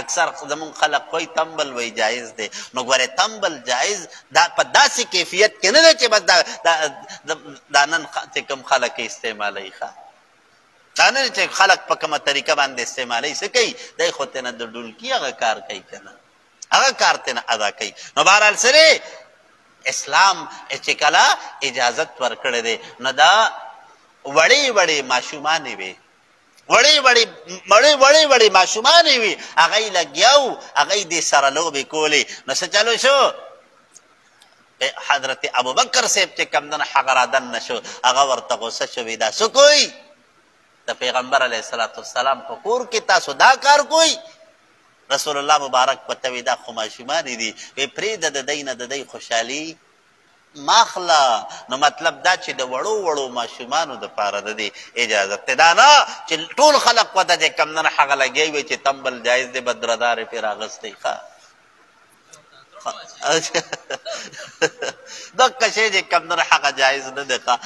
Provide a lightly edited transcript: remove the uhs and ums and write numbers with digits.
اکثر زمون خلق وای تمبل وای جایز دی نو ګوره تمبل جایز دا په داسې کیفیت کې نه دی چې بس دا نن چې کوم خلک استعمالوي ښه دا نه چې خلک په کومه طریقه باندې استعمالوي څه کوي دی خو تېنه د ډولکي هغه کار کوي که نه هغه کار تېنه ادا کوي نو بهرحال سره اسلام چې کله اجازت ورکړی دی نو دا وړې وړې ماشومانې وې وړې ماشومانې وي هغه یې لګیا و هغه یې دې سره لوبې کولې نو څه چلو شو حضرت ابوبکر صاحب چې کوم دنه هغه را دننه شو هغه ورته غوسه شوې دا څه کوئ د پیغمبر علیه الصلاة والسلام په کور کې تاسو دا کار کوئ رسول الله مبارک پته وی دا خو ماشومانې دي وی پرېږده د دی نه د دی خوشحالي ماخله نو مطلب دا چې د وړو وړو ماشومانو دپاره د دې اجازت دی دا نه چې ټول خلق ورته چې کوم نه هغه لګی وي چې تمبل جایز دی بدردار یې پرې راغستی ښه دقه شی چې کوم نه هغه جایز نه دی ښه